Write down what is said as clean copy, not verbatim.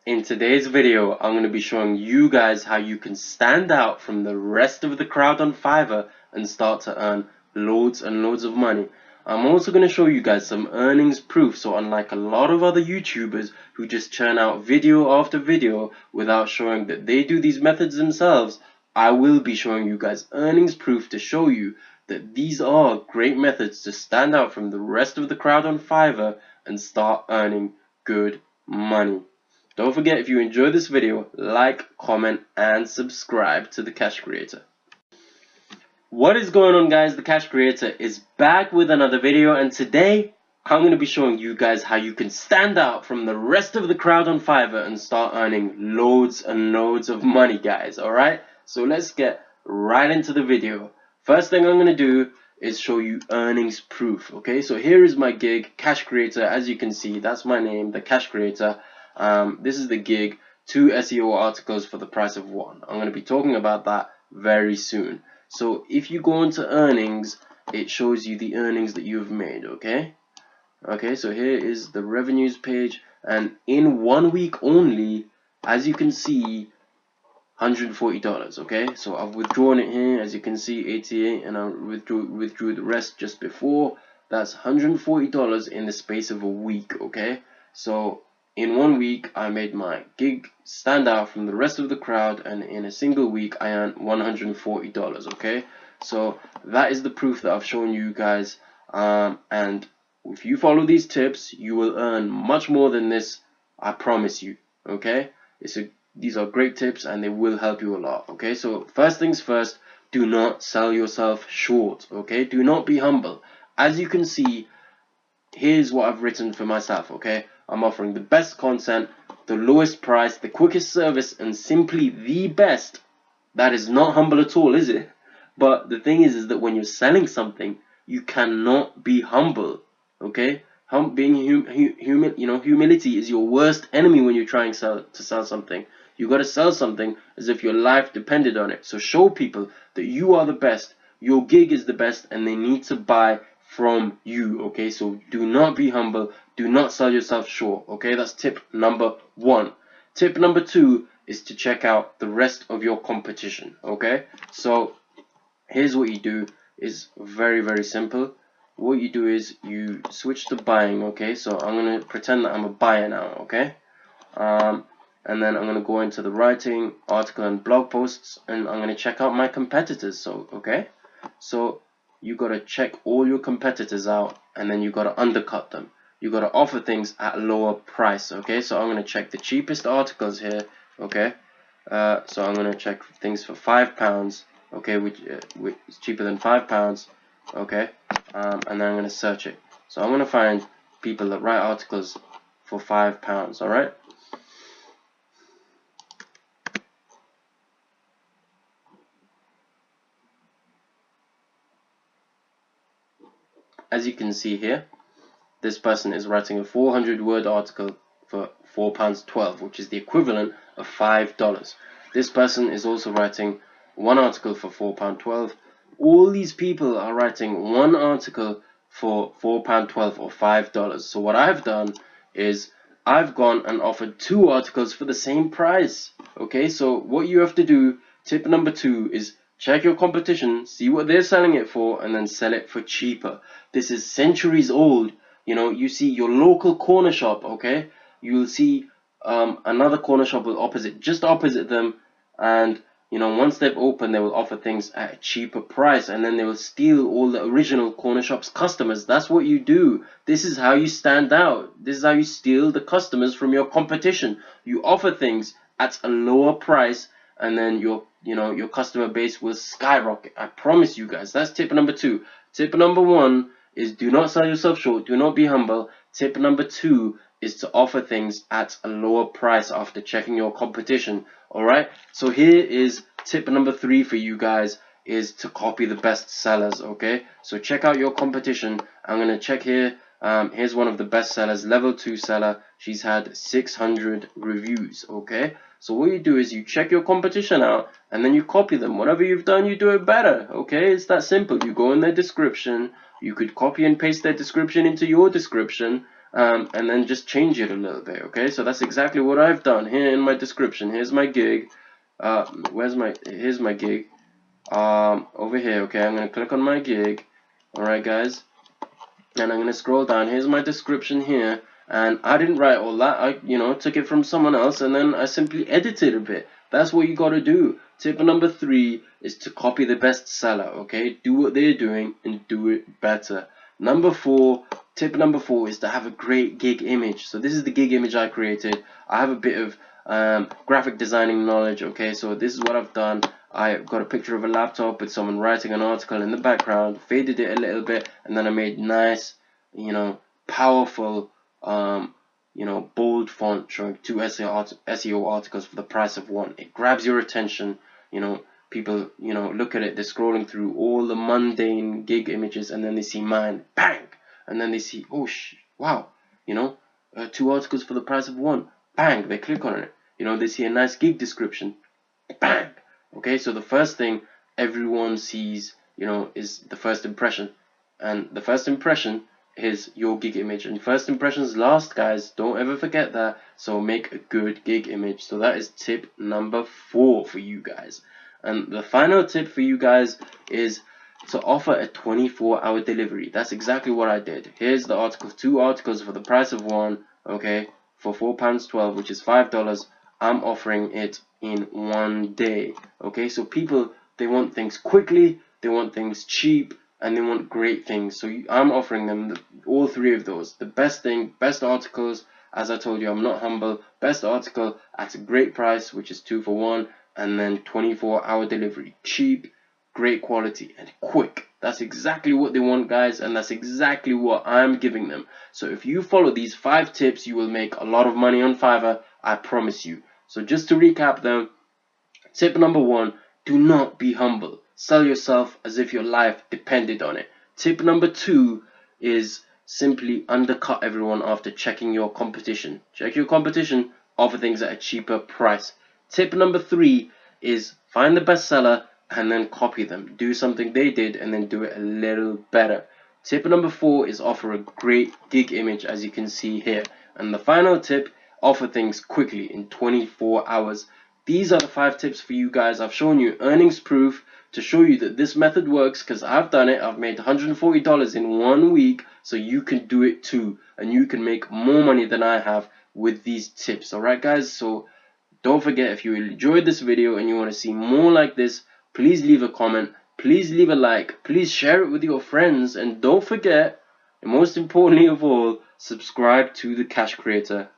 In today's video, I'm going to be showing you guys how you can stand out from the rest of the crowd on Fiverr and start to earn loads and loads of money. I'm also going to show you guys some earnings proof. So unlike a lot of other YouTubers who just churn out video after video without showing that they do these methods themselves, I will be showing you guys earnings proof to show you that these are great methods to stand out from the rest of the crowd on Fiverr and start earning good money. Don't forget, if you enjoyed this video, like, comment, and subscribe to the Cash Kreator. What is going on, guys? The Cash Kreator is back with another video, and today I'm going to be showing you guys how you can stand out from the rest of the crowd on Fiverr and start earning loads and loads of money, guys. Alright? So let's get right into the video. First thing I'm going to do is show you earnings proof. Okay, so here is my gig, Cash Kreator. As you can see, that's my name, the Cash Kreator. This is the gig, 2 SEO articles for the price of 1. I'm going to be talking about that very soon. So if you go into earnings, it shows you the earnings that you've made. Okay, so here is the revenues page, and in 1 week only, as you can see, $140. Okay, so I've withdrawn it here, as you can see, 88, and I withdrew the rest just before. That's $140 in the space of a week. Okay, so in 1 week, I made my gig stand out from the rest of the crowd, and in a single week, I earned $140. Okay, so that is the proof that I've shown you guys. And if you follow these tips, you will earn much more than this. I promise you. Okay, these are great tips, and they will help you a lot. Okay, so first things first, do not sell yourself short. Okay, do not be humble. As you can see, here's what I've written for myself. Okay, I'm offering the best content, the lowest price, the quickest service, and simply the best. That is not humble at all, is it? But the thing is that when you're selling something, you cannot be humble. Okay, humility is your worst enemy when you're trying to sell something. You got to sell something as if your life depended on it. So show people that you are the best, your gig is the best, and they need to buy from you. Okay, so do not be humble, do not sell yourself short. Okay, that's tip number 1. Tip number 2 is to check out the rest of your competition. Okay, so here's what you do. Is very simple. What you do is you switch to buying. Okay, so I'm gonna pretend that I'm a buyer now. Okay, and then I'm gonna go into the writing, article, and blog posts, and I'm gonna check out my competitors. So okay, so you gotta check all your competitors out, and then you gotta undercut them. You gotta offer things at a lower price. Okay, so I'm gonna check the cheapest articles here. Okay, so I'm gonna check things for £5. Okay, which is cheaper than £5. Okay, and then I'm gonna search it. So I'm gonna find people that write articles for £5. All right. As you can see here, this person is writing a 400-word article for £4.12, which is the equivalent of $5. This person is also writing one article for £4.12. All these people are writing one article for £4.12 or $5. So what I've done is I've gone and offered 2 articles for the same price. Okay, so what you have to do, tip number 2, is check your competition, see what they're selling it for, and then sell it for cheaper. This is centuries old. You know, you see your local corner shop. Okay, you will see another corner shop just opposite them, and you know, once they've opened, they will offer things at a cheaper price, and then they will steal all the original corner shop's customers. That's what you do. This is how you stand out. This is how you steal the customers from your competition. You offer things at a lower price, and then your customer base will skyrocket. I promise you guys. That's tip number 2. Tip number 1 is do not sell yourself short, do not be humble. Tip number 2 is to offer things at a lower price after checking your competition. Alright, so here is tip number 3 for you guys, is to copy the best sellers. Okay, so check out your competition. I'm going to check here. Here's one of the best sellers, level 2 seller. She's had 600 reviews. Okay, so what you do is you check your competition out, and then you copy them. Whatever you've done, you do it better. Okay, it's that simple. You go in their description. You could copy and paste their description into your description, and then just change it a little bit. Okay, so that's exactly what I've done here in my description. Here's my gig. Here's my gig. Over here. Okay, I'm gonna click on my gig. Alright, guys, and I'm gonna scroll down. Here's my description here, and I didn't write all that. I took it from someone else, and then I simply edited a bit. That's what you gotta do. Tip number 3 is to copy the best seller. Okay, do what they're doing and do it better. Tip number 4 is to have a great gig image. So this is the gig image I created. I have a bit of graphic designing knowledge. Okay, so this is what I've done. I got a picture of a laptop with someone writing an article in the background, faded it a little bit, and then I made nice, powerful, bold font showing 2 SEO articles for the price of 1. It grabs your attention. People, look at it, they're scrolling through all the mundane gig images, and then they see mine, bang, and then they see, oh wow, 2 articles for the price of 1, bang, they click on it. They see a nice gig description, bang. Okay, so the first thing everyone sees, is the first impression, and the first impression is your gig image, and first impressions last, guys. Don't ever forget that. So make a good gig image. So that is tip number 4 for you guys. And the final tip for you guys is to offer a 24-hour delivery. That's exactly what I did. Here's the article, 2 articles for the price of 1. Okay, for £4.12, which is $5. I'm offering it in 1 day. Okay, so people, they want things quickly, they want things cheap, and they want great things. So I'm offering them all 3 of those. The best thing, best articles. As I told you, I'm not humble. Best article at a great price, which is 2 for 1, and then 24-hour delivery. Cheap, great quality, and quick. That's exactly what they want, guys, and that's exactly what I'm giving them. So if you follow these 5 tips, you will make a lot of money on Fiverr, I promise you. So just to recap them, tip number 1, do not be humble. Sell yourself as if your life depended on it. Tip number 2 is simply undercut everyone after checking your competition. Check your competition, offer things at a cheaper price. Tip number 3 is find the bestseller and then copy them. Do something they did and then do it a little better. Tip number 4 is offer a great gig image, as you can see here. And the final tip, offer things quickly in 24 hours. These are the 5 tips for you guys. I've shown you earnings proof to show you that this method works, because I've done it. I've made $140 in 1 week, so you can do it too, and you can make more money than I have with these tips. Alright, guys, so don't forget, if you enjoyed this video and you want to see more like this, please leave a comment, please leave a like, please share it with your friends, and don't forget, and most importantly of all, subscribe to the Cash Kreator.